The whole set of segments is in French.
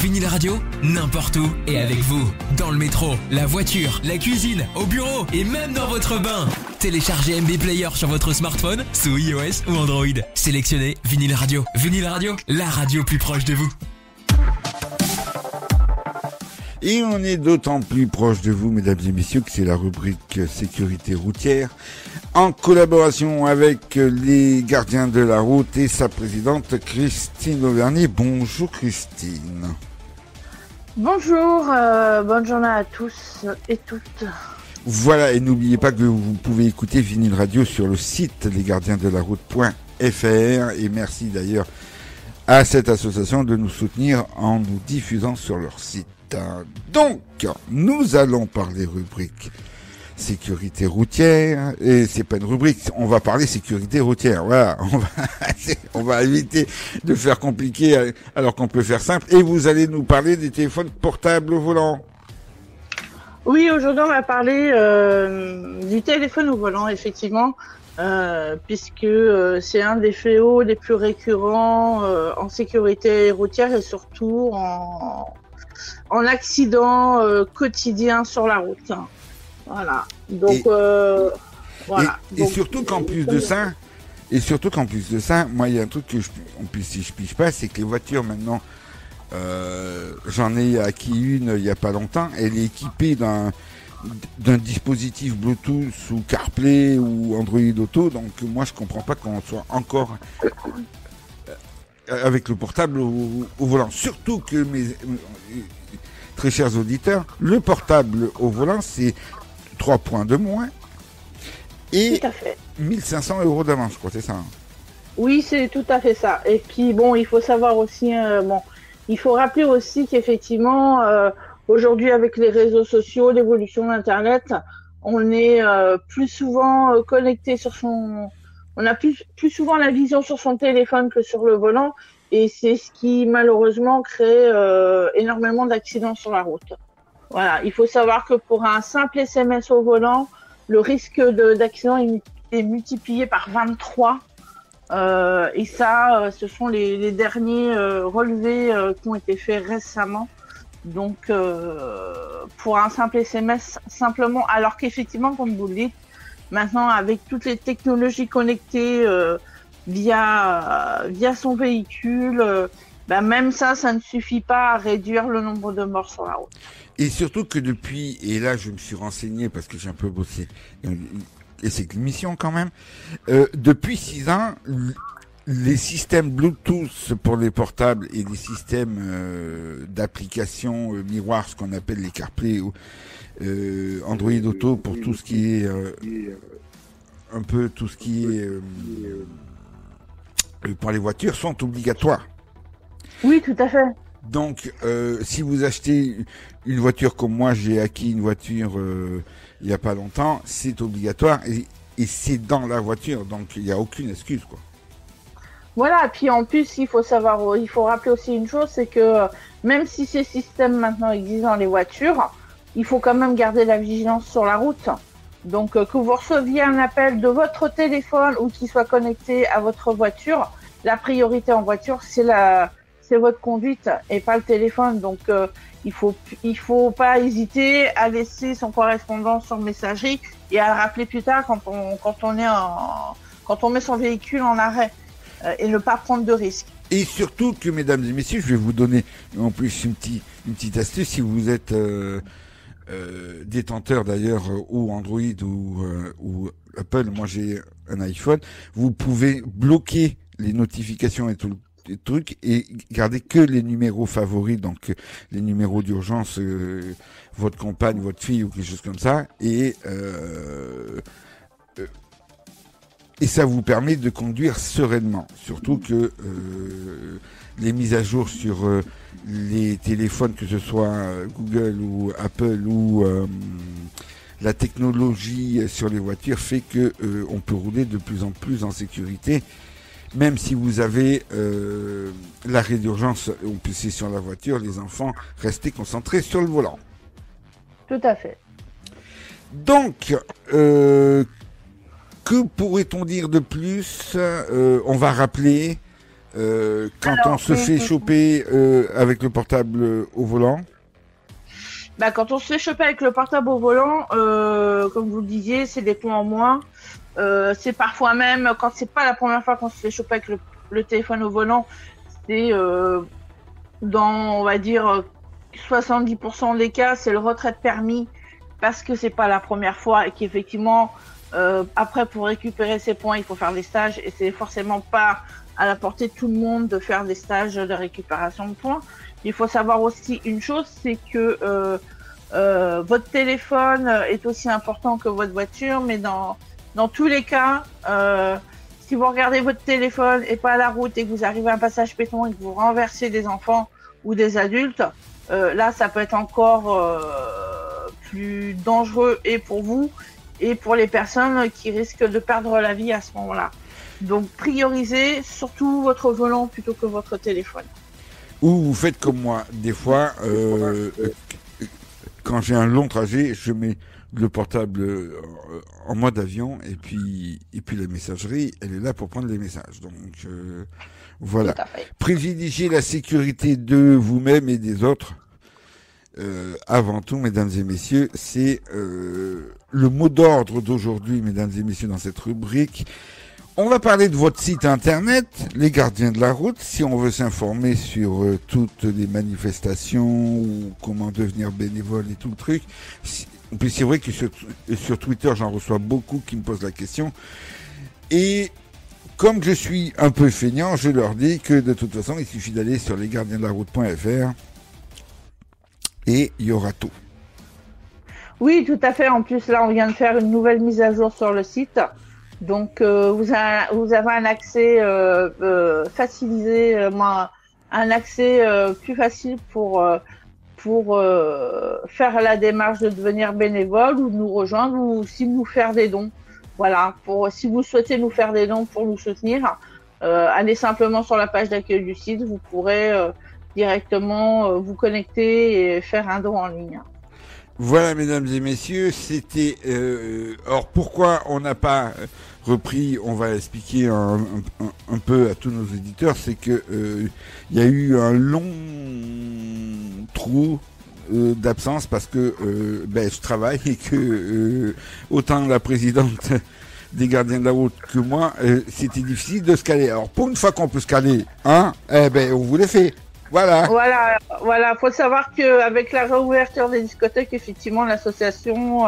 Vinyle Radio, n'importe où et avec vous. Dans le métro, la voiture, la cuisine, au bureau et même dans votre bain. Téléchargez MB Player sur votre smartphone, sous iOS ou Android. Sélectionnez Vinyle Radio. Vinyle Radio, la radio plus proche de vous. Et on est d'autant plus proche de vous, mesdames et messieurs, que c'est la rubrique sécurité routière, en collaboration avec les gardiens de la route et sa présidente Christine Auvernier. Bonjour Christine. Bonjour, bonne journée à tous et toutes. Voilà, et n'oubliez pas que vous pouvez écouter Vinyle Radio sur le site lesgardiensdelaroute.fr, et merci d'ailleurs à cette association de nous soutenir en nous diffusant sur leur site. Donc, nous allons parler rubrique sécurité routière, et c'est pas une rubrique, on va parler sécurité routière. Voilà, on va éviter de faire compliqué alors qu'on peut faire simple. Et vous allez nous parler des téléphones portables au volant. Oui, aujourd'hui on va parler du téléphone au volant, effectivement, puisque c'est un des fléaux les plus récurrents en sécurité routière et surtout en accident quotidien sur la route. Voilà. Donc voilà. Et surtout qu'en plus de ça, moi il y a un truc que si je pige pas, c'est que les voitures maintenant, j'en ai acquis une il y a pas longtemps, elle est équipée d'un dispositif Bluetooth ou CarPlay ou Android Auto, donc moi je comprends pas qu'on soit encore avec le portable au volant. Surtout que mes très chers auditeurs, le portable au volant, c'est 3 points de moins et 1500 € d'avance, je crois, c'est ça. Oui, c'est tout à fait ça. Et puis bon, il faut savoir aussi, il faut rappeler aussi qu'effectivement, aujourd'hui avec les réseaux sociaux, l'évolution d'Internet, on est plus souvent connecté sur on a plus souvent la vision sur son téléphone que sur le volant. Et c'est ce qui, malheureusement, crée énormément d'accidents sur la route. Voilà. Il faut savoir que pour un simple SMS au volant, le risque d'accident est multiplié par 23. Et ça, ce sont les derniers relevés qui ont été faits récemment. Donc, pour un simple SMS, simplement, alors qu'effectivement, comme vous le dites, maintenant, avec toutes les technologies connectées, via son véhicule, même ça ne suffit pas à réduire le nombre de morts sur la route. Et surtout que depuis, et là je me suis renseigné parce que j'ai un peu bossé, et c'est une mission quand même, depuis 6 ans, les systèmes Bluetooth pour les portables et les systèmes d'application miroir, ce qu'on appelle les CarPlay ou Android Auto pour tout ce qui est un peu tout ce qui est pour les voitures, sont obligatoires. Oui, tout à fait. Donc, si vous achetez une voiture comme moi, j'ai acquis une voiture il y a pas longtemps, c'est obligatoire et c'est dans la voiture, donc il n'y a aucune excuse, quoi. Voilà, puis en plus, il faut rappeler aussi une chose, c'est que même si ces systèmes maintenant existent dans les voitures, il faut quand même garder la vigilance sur la route. Donc, que vous receviez un appel de votre téléphone ou qu'il soit connecté à votre voiture, la priorité en voiture, c'est votre conduite et pas le téléphone. Donc, il faut pas hésiter à laisser son correspondant sur messagerie et à le rappeler plus tard quand on met son véhicule en arrêt et ne pas prendre de risques. Et surtout que, mesdames et messieurs, je vais vous donner en plus une petite astuce si vous êtes détenteur d'ailleurs ou Android ou Apple, moi j'ai un iPhone, vous pouvez bloquer les notifications et tout les trucs et garder que les numéros favoris, donc les numéros d'urgence, votre compagne, votre fille ou quelque chose comme ça, et ça vous permet de conduire sereinement. Surtout que les mises à jour sur les téléphones, que ce soit Google ou Apple ou la technologie sur les voitures fait que on peut rouler de plus en plus en sécurité. Même si vous avez l'arrêt d'urgence, on peut c'est sur la voiture, les enfants, restez concentrés sur le volant. Tout à fait. Donc, que pourrait-on dire de plus ? On va rappeler quand on se fait choper avec le portable au volant? Quand on se fait choper avec le portable au volant, comme vous le disiez, c'est des points en moins. C'est parfois même, quand c'est pas la première fois qu'on se fait choper avec le téléphone au volant, c'est dans, on va dire, 70% des cas, c'est le retrait de permis parce que c'est pas la première fois et qu'effectivement, après, pour récupérer ces points, il faut faire des stages et c'est forcément pas à la portée de tout le monde de faire des stages de récupération de points. Il faut savoir aussi une chose, c'est que votre téléphone est aussi important que votre voiture, mais dans tous les cas, si vous regardez votre téléphone et pas la route et que vous arrivez à un passage piéton et que vous renversez des enfants ou des adultes, là, ça peut être encore plus dangereux et pour vous et pour les personnes qui risquent de perdre la vie à ce moment-là. Donc, priorisez surtout votre volant plutôt que votre téléphone. Ou vous faites comme moi, des fois, quand j'ai un long trajet, je mets le portable en mode avion et puis la messagerie, elle est là pour prendre les messages. Donc voilà. Privilégiez la sécurité de vous-même et des autres. Avant tout, mesdames et messieurs, c'est le mot d'ordre d'aujourd'hui, mesdames et messieurs, dans cette rubrique. On va parler de votre site internet, Les Gardiens de la Route, si on veut s'informer sur toutes les manifestations ou comment devenir bénévole et tout le truc. Puis c'est vrai que sur Twitter, j'en reçois beaucoup qui me posent la question. Et comme je suis un peu feignant, je leur dis que de toute façon, il suffit d'aller sur lesgardiensdelaroute.fr et il y aura tout. Oui, tout à fait. En plus, là, on vient de faire une nouvelle mise à jour sur le site. Donc, vous avez un accès facilisé, un accès plus facile pour faire la démarche de devenir bénévole ou de nous rejoindre ou aussi de nous faire des dons. Voilà, si vous souhaitez nous faire des dons pour nous soutenir, allez simplement sur la page d'accueil du site, vous pourrez directement vous connecter et faire un don en ligne. Voilà, mesdames et messieurs, c'était... alors, pourquoi on n'a pas repris, on va expliquer un peu à tous nos éditeurs, c'est que il y a eu un long trou d'absence parce que je travaille et que autant la présidente des Gardiens de la Route que moi, c'était difficile de se caler. Alors, pour une fois qu'on peut se caler, on vous le fait. Voilà. Faut savoir qu'avec la réouverture des discothèques, effectivement, l'association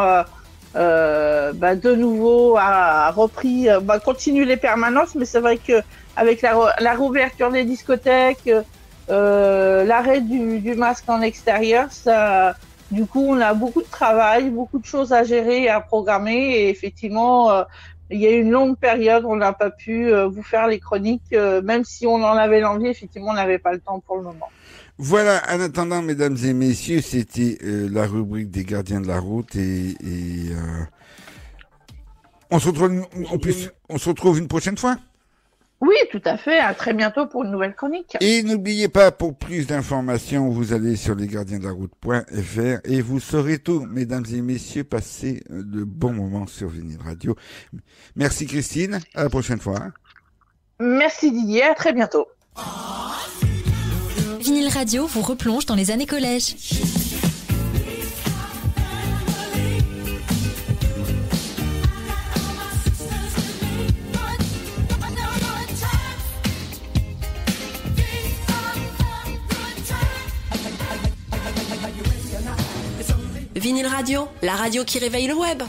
de nouveau a repris, continue les permanences, mais c'est vrai que avec la réouverture des discothèques, l'arrêt du masque en extérieur, ça, du coup, on a beaucoup de travail, beaucoup de choses à gérer et à programmer, et effectivement, il y a eu une longue période où on n'a pas pu vous faire les chroniques, même si on en avait l'envie, effectivement, on n'avait pas le temps pour le moment. Voilà, en attendant, mesdames et messieurs, c'était la rubrique des Gardiens de la Route et on se retrouve une prochaine fois. Oui, tout à fait. À très bientôt pour une nouvelle chronique. Et n'oubliez pas, pour plus d'informations, vous allez sur lesgardiensdelaroute.fr et vous saurez tout. Mesdames et messieurs, passez de bons moments sur Vinyl Radio. Merci Christine, à la prochaine fois. Merci Didier, à très bientôt. Vinyl Radio vous replonge dans les années collège. Vinyl Radio, la radio qui réveille le web.